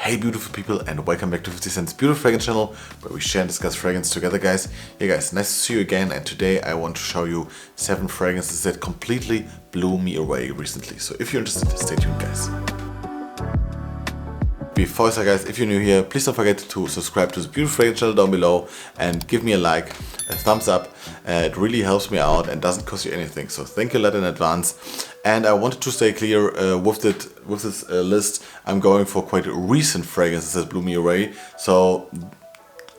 Hey beautiful people, and welcome back to 50 Cent's Beautiful Fragrance channel, where we share and discuss fragrance together, guys. Hey guys, nice to see you again, and today I want to show you 7 fragrances that completely blew me away recently. So if you're interested, stay tuned, guys. Before I start, guys, if you're new here, please don't forget to subscribe to the Beautiful Fragrance channel down below and give me a like, a thumbs up. It really helps me out and doesn't cost you anything. So thank you a lot in advance. And I wanted to stay clear with this list. I'm going for quite recent fragrances that blew me away. So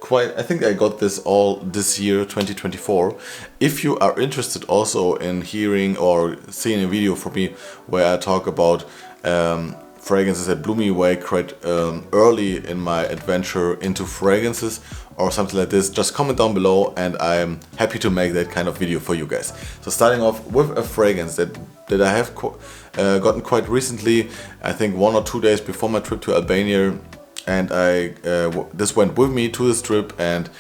I think I got this all this year, 2024. If you are interested also in hearing or seeing a video from me where I talk about fragrances that blew me away quite early in my adventure into fragrances or something like this, just comment down below and I'm happy to make that kind of video for you guys. So starting off with a fragrance that I have gotten quite recently, I think 1 or 2 days before my trip to Albania, and this went with me to this trip and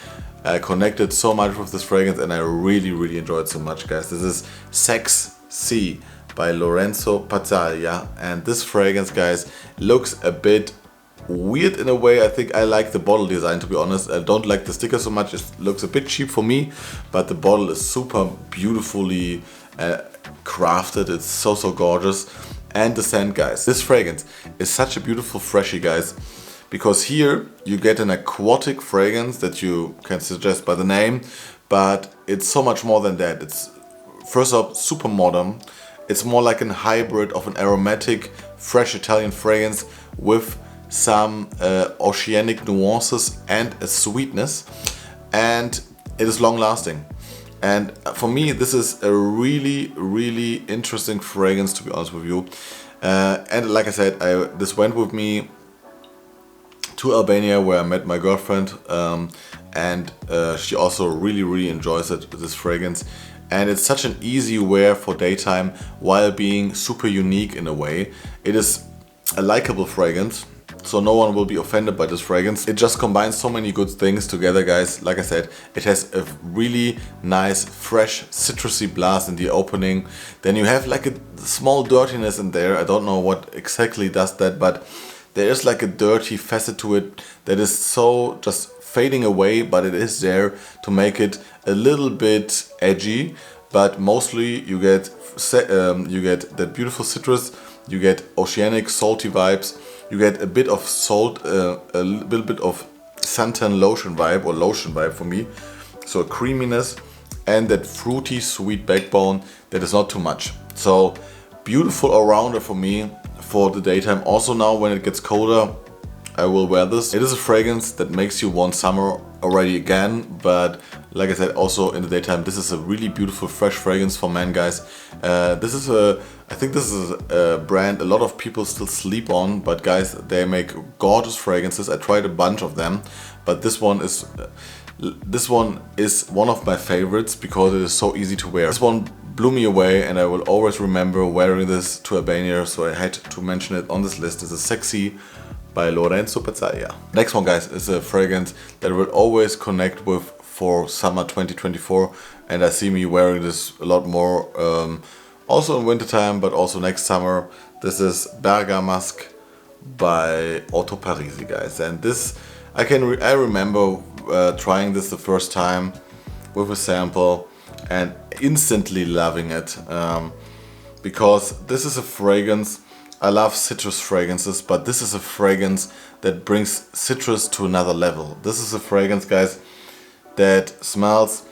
I connected so much with this fragrance and I really enjoyed it so much, guys. This is Sex Sea by Lorenzo Pazzaglia, and this fragrance, guys, looks a bit weird in a way. I think I like the bottle design, to be honest. I don't like the sticker so much. It looks a bit cheap for me, but the bottle is super beautifully crafted. It's so gorgeous. And the scent, guys. This fragrance is such a beautiful freshie, guys, because here you get an aquatic fragrance that you can suggest by the name, but it's so much more than that. It's first up super modern. It's more like a hybrid of an aromatic, fresh Italian fragrance with some oceanic nuances and a sweetness, and it is long lasting. And for me, this is a really interesting fragrance, to be honest with you. And like I said, this went with me to Albania, where I met my girlfriend, and she also really enjoys this fragrance. And it's such an easy wear for daytime while being super unique in a way. It is a likable fragrance, so no one will be offended by this fragrance. It just combines so many good things together, guys. Like I said, it has a really nice, fresh, citrusy blast in the opening. Then you have like a small dirtiness in there. I don't know what exactly does that, but there is like a dirty facet to it that is so just fading away, but it is there to make it a little bit edgy. But mostly you get that beautiful citrus, you get oceanic salty vibes, you get a bit of salt, a little bit of suntan lotion vibe, or lotion vibe for me. So creaminess and that fruity sweet backbone that is not too much. So beautiful all-rounder for me for the daytime. Also now when it gets colder, I will wear this. It is a fragrance that makes you want summer already again, but like I said, also in the daytime, this is a really beautiful fresh fragrance for men, guys. I think this is a brand a lot of people still sleep on, but guys, they make gorgeous fragrances. I tried a bunch of them, but this one is one of my favorites because it is so easy to wear. This one blew me away and I will always remember wearing this to Albania, so I had to mention it on this list. It's a Sex Sea by Lorenzo Pazzaglia. Next one, guys, is a fragrance that I will always connect with for summer 2024, and I see me wearing this a lot more also in winter time, but also next summer. This is Bergamask by Orto Parisi, guys, and this I remember trying this the first time with a sample and instantly loving it, because this is a fragrance. I love citrus fragrances, but this is a fragrance that brings citrus to another level. This is a fragrance, guys, that smells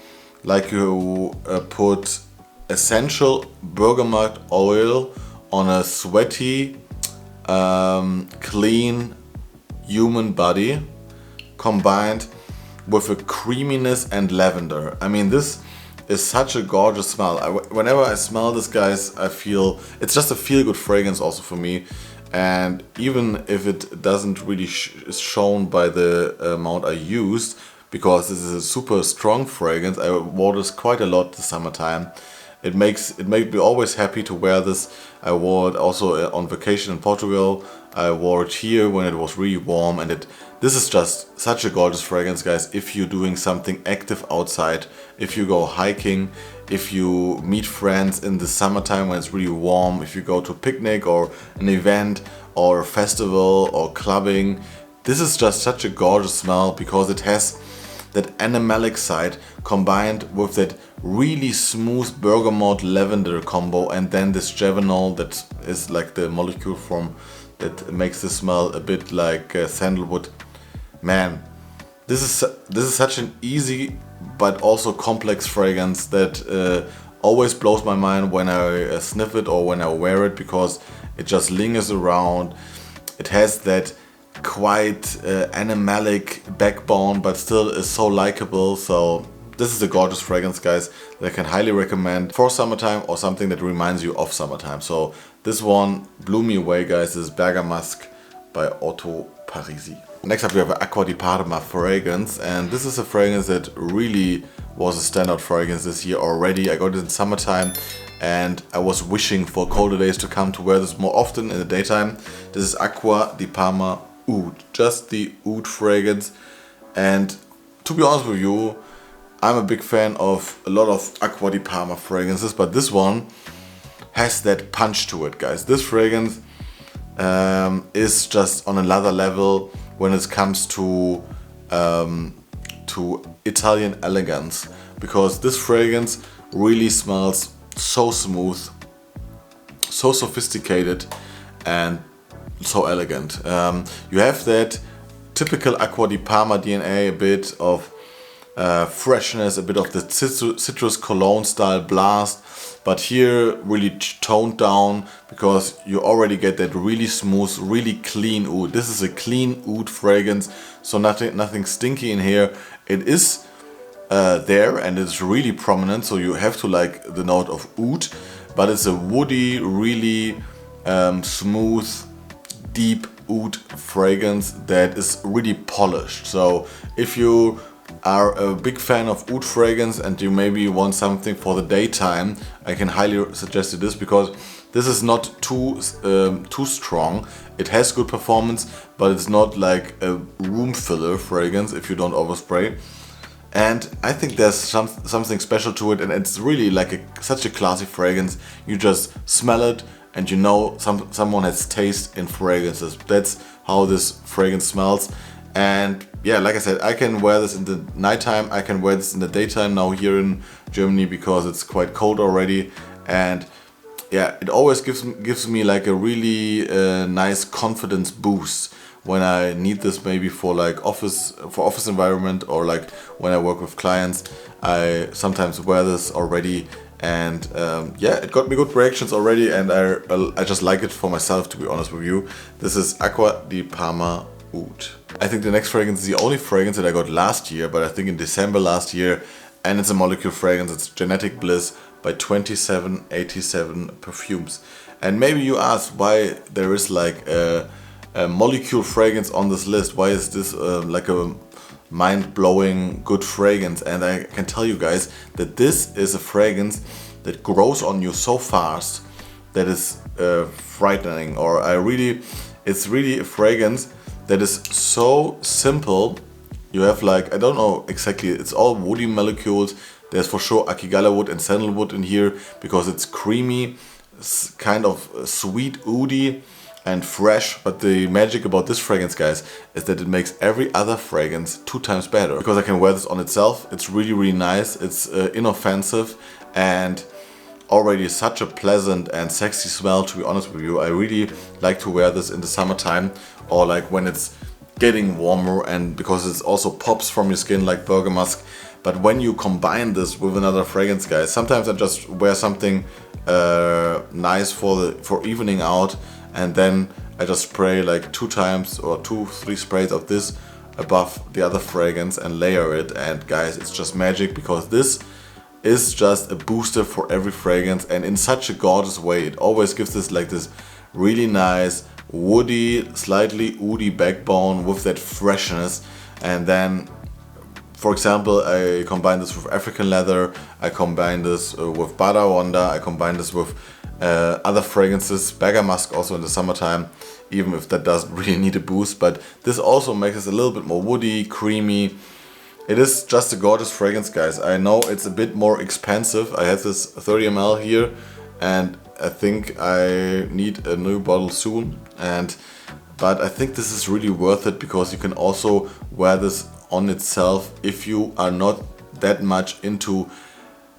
like you put essential bergamot oil on a sweaty, clean human body, combined with a creaminess and lavender. I mean, this is such a gorgeous smell. Whenever I smell this, guys, I feel it's just a feel-good fragrance also for me. And even if it doesn't really is shown by the amount I used, because this is a super strong fragrance, I wore this quite a lot this summertime. It made me always happy to wear this. I wore it also on vacation in Portugal. I wore it here when it was really warm, and this is just such a gorgeous fragrance, guys, if you're doing something active outside, if you go hiking, if you meet friends in the summertime when it's really warm, if you go to a picnic or an event or a festival or clubbing. this is just such a gorgeous smell because it has that animalic side combined with that really smooth bergamot lavender combo, and then this javanol that is like the molecule from that makes the smell a bit like sandalwood. Man, this is such an easy but also complex fragrance that always blows my mind when I sniff it or when I wear it, because it just lingers around. It has that quite animalic backbone, but still is so likable. So this is a gorgeous fragrance, guys, that I can highly recommend for summertime or something that reminds you of summertime. So this one blew me away, guys. This is Bergamask by Orto, Parisi. Next up we have Aqua di Parma fragrance, and this is a fragrance that really was a standout fragrance this year already. I got it in summertime and I was wishing for colder days to come to wear this more often in the daytime. This is Aqua di Parma Oud, just the oud fragrance. And to be honest with you, I'm a big fan of a lot of Aqua di Parma fragrances, but this one has that punch to it, guys. This fragrance is just on another level when it comes to Italian elegance, because this fragrance really smells so smooth, so sophisticated, and so elegant. You have that typical Aqua di Parma DNA, a bit of freshness, a bit of the citrus cologne style blast, but here really toned down because you already get that really smooth, really clean oud. This is a clean oud fragrance, so nothing stinky in here. It is there and it's really prominent, so you have to like the note of oud, but it's a woody, really smooth, deep oud fragrance that is really polished. So if you are a big fan of oud fragrance and you maybe want something for the daytime, I can highly suggest you this, because this is not too strong. It has good performance, but it's not like a room filler fragrance if you don't overspray. And I think there's something special to it, and it's really like such a classy fragrance. You just smell it and you know someone has taste in fragrances. That's how this fragrance smells. And yeah, like I said, I can wear this in the nighttime, I can wear this in the daytime now here in Germany because it's quite cold already. And yeah, it always gives me like a really nice confidence boost when I need this, maybe for like office environment, or like when I work with clients. I sometimes wear this already, and yeah, it got me good reactions already, and I just like it for myself, to be honest with you. This is Aqua di Parma Oud. I think the next fragrance is the only fragrance that I got last year, but I think in December last year, and it's a molecule fragrance. It's Genetic Bliss by 2787 Perfumes. And maybe you ask why there is like a molecule fragrance on this list. Why is this like a mind-blowing good fragrance? And I can tell you guys that this is a fragrance that grows on you so fast that is frightening. Or it's really a fragrance that is so simple. You have like, I don't know exactly, it's all woody molecules. There's for sure akigala wood and sandalwood in here because it's creamy, kind of sweet, oudi and fresh. But the magic about this fragrance, guys, is that it makes every other fragrance 2 times better, because I can wear this on itself. It's really nice, it's inoffensive, and already such a pleasant and sexy smell, to be honest with you. I really like to wear this in the summertime, or like when it's getting warmer, and because it also pops from your skin like Bergamask. But when you combine this with another fragrance, guys, sometimes I just wear something nice for evening out, and then I just spray like 2 times or 2-3 sprays of this above the other fragrance and layer it. And guys, it's just magic, because this is just a booster for every fragrance, and in such a gorgeous way. It always gives this like this really nice woody, slightly oudy backbone with that freshness. And then, for example, I combine this with African leather, I combine this with Badawanda, I combine this with other fragrances, Bergamask also in the summertime, even if that doesn't really need a boost. But this also makes it a little bit more woody, creamy. It is just a gorgeous fragrance, guys. I know it's a bit more expensive. I have this 30 ml here, and I think I need a new bottle soon. And but I think this is really worth it because you can also wear this on itself if you are not that much into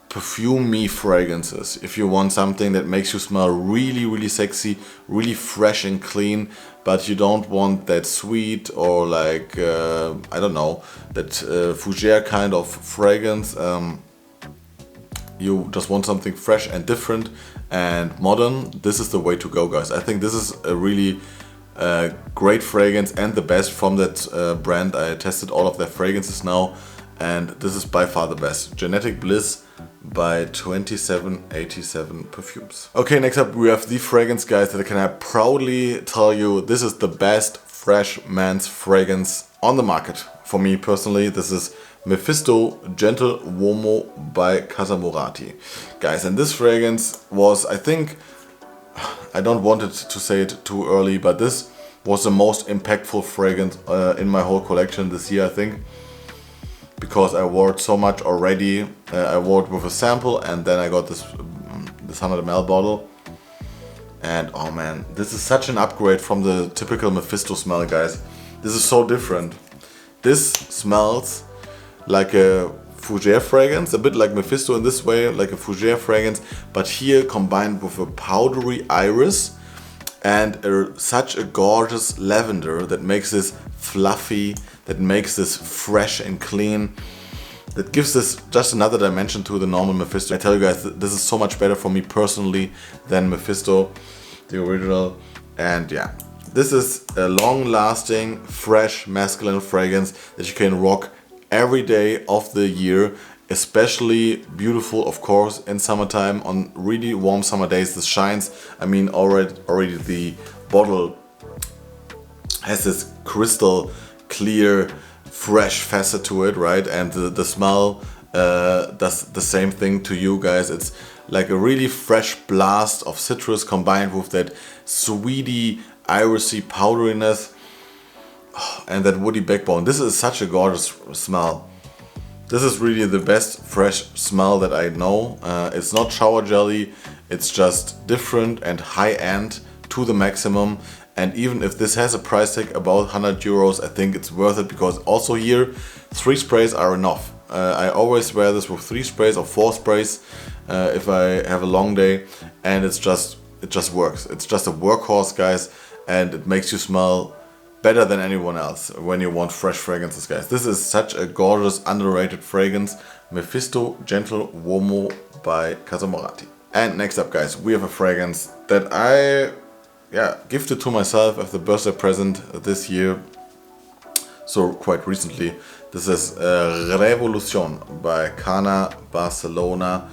perfumey fragrances. If you want something that makes you smell really, really sexy, really fresh and clean, but you don't want that sweet or like, I don't know, that fougere kind of fragrance. You just want something fresh and different and modern. This is the way to go, guys. I think this is a really great fragrance and the best from that brand. I tested all of their fragrances now, and this is by far the best. Genetic Bliss by 2787 Perfumes. Okay, next up we have the fragrance, guys, that I can proudly tell you this is the best fresh man's fragrance on the market. For me personally, this is Mefisto Gentle Uomo by Casamorati. Guys, and this fragrance was, I think, I don't want it to say it too early, but this was the most impactful fragrance in my whole collection this year, I think. Because I wore it so much already. I wore it with a sample, and then I got this 100 ml bottle. And oh man, this is such an upgrade from the typical Mefisto smell, guys. This is so different. This smells like a fougere fragrance, a bit like Mefisto in this way, like a fougere fragrance, but here combined with a powdery iris and such a gorgeous lavender that makes this fluffy, that makes this fresh and clean, that gives this just another dimension to the normal Mefisto. I tell you guys, this is so much better for me personally than Mefisto, the original. And yeah, this is a long-lasting, fresh, masculine fragrance that you can rock every day of the year. Especially beautiful, of course, in summertime on really warm summer days. This shines. I mean, already the bottle has this crystal clear, fresh facet to it, right? And the smell does the same thing to you guys. It's like a really fresh blast of citrus combined with that sweety, irisy powderiness and that woody backbone. This is such a gorgeous smell. This is really the best fresh smell that I know. It's not shower jelly, it's just different and high-end to the maximum. And even if this has a price tag about 100 euros, I think it's worth it because also here 3 sprays are enough. I always wear this with 3 sprays or 4 sprays if I have a long day, and it just works. It's just a workhorse, guys, and it makes you smell better than anyone else when you want fresh fragrances, guys. This is such a gorgeous, underrated fragrance. Mefisto Gentle Uomo by Casamorati. And next up, guys, we have a fragrance that I gifted to myself as the birthday present this year. So quite recently. This is Revolucion by Carner, Barcelona.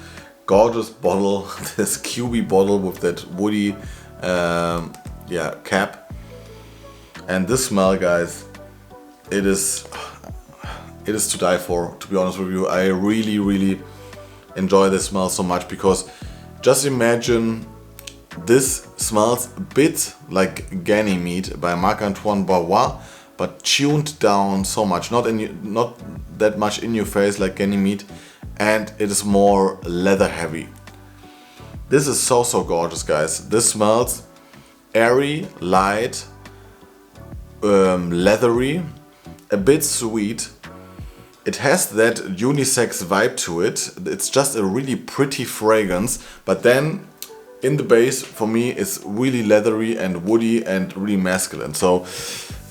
Gorgeous bottle, this cubey bottle with that woody cap. And this smell, guys, it is to die for, to be honest with you. I really, really enjoy this smell so much because just imagine this smells a bit like Ganymede by Marc-Antoine Barrois, but tuned down so much, not that much in your face like Ganymede, and it is more leather heavy. This is so gorgeous, guys. This smells airy, light, leathery, a bit sweet. It has that unisex vibe to it. It's just a really pretty fragrance, but then in the base for me it's really leathery and woody and really masculine. So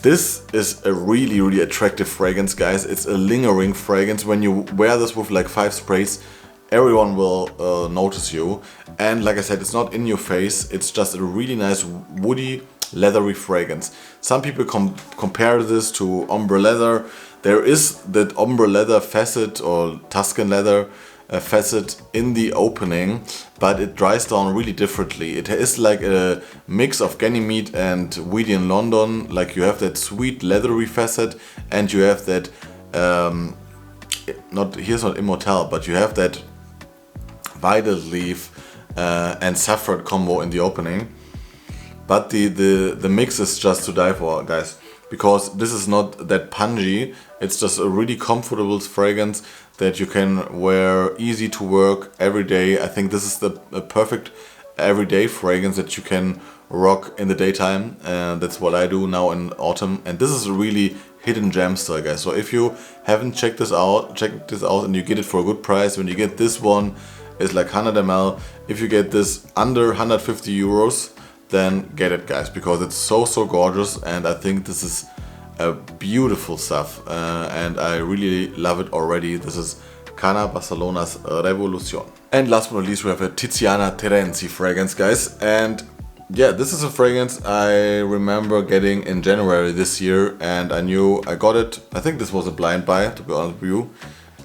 this is a really, really attractive fragrance, guys. It's a lingering fragrance. When you wear this with like 5 sprays, everyone will notice you. And like I said, it's not in your face. It's just a really nice woody, leathery fragrance. Some people compare this to ombre leather. There is that ombre leather facet or Tuscan leather facet in the opening, but it dries down really differently. It is like a mix of Ganymede and Weedy in London. Like you have that sweet leathery facet, and you have that here's not immortelle, but you have that violet leaf and saffron combo in the opening. But the mix is just to die for, guys, because this is not that pungy. It's just a really comfortable fragrance that you can wear easy to work every day. I think this is the perfect everyday fragrance that you can rock in the daytime. That's what I do now in autumn. And this is a really hidden gem still, guys. So if you haven't checked this out and you get it for a good price. When you get this one, it's like 100 ml. If you get this under 150 euros, then get it, guys, because it's so gorgeous, and I think this is a beautiful stuff, and I really love it already. This is Carner Barcelona's Revolucion. And last but not least, we have a Tiziana Terenzi fragrance, guys. And yeah, this is a fragrance I remember getting in January this year, and I knew I got it. I think this was a blind buy, to be honest with you.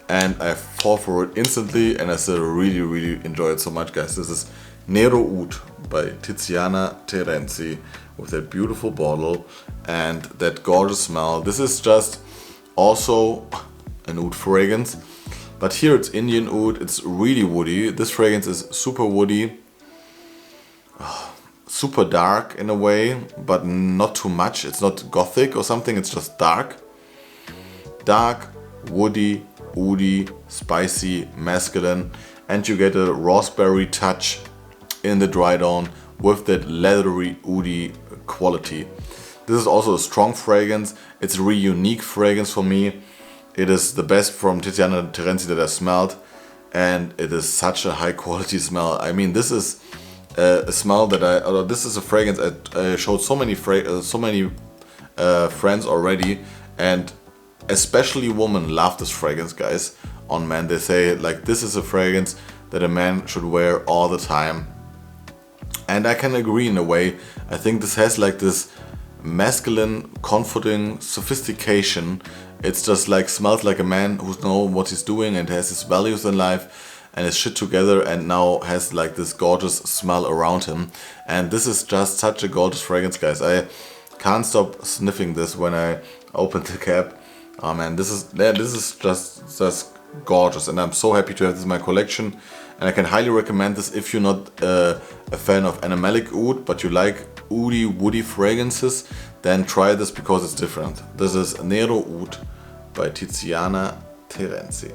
And I fall for it instantly, and I still really enjoy it so much, guys. This is Nero Oudh by Tiziana Terenzi with that beautiful bottle and that gorgeous smell. This is just also an oud fragrance, but here it's Indian oud. It's really woody. This fragrance is super woody, super dark in a way, but not too much. It's not gothic or something, it's just dark, woody, oudy, spicy, masculine, and you get a raspberry touch in the dry down with that leathery, oudy quality. This is also a strong fragrance. It's a really unique fragrance for me. It is the best from Tiziana Terenzi that I smelled, and it is such a high quality smell. I mean, this is a smell that this is a fragrance I showed so many friends already, and especially women love this fragrance, guys. On men, they say like this is a fragrance that a man should wear all the time, and I can agree in a way. I think this has like this masculine, comforting sophistication. It's just like smells like a man who knows what he's doing and has his values in life and his shit together, and now has like this gorgeous smell around him. And this is just such a gorgeous fragrance, guys. I can't stop sniffing this when I open the cap. Oh man, this is just gorgeous, and I'm so happy to have this in my collection. And I can highly recommend this if you're not a fan of animalic oud, but you like oudy, woody fragrances, then try this because it's different. This is Nero Oud by Tiziana Terenzi.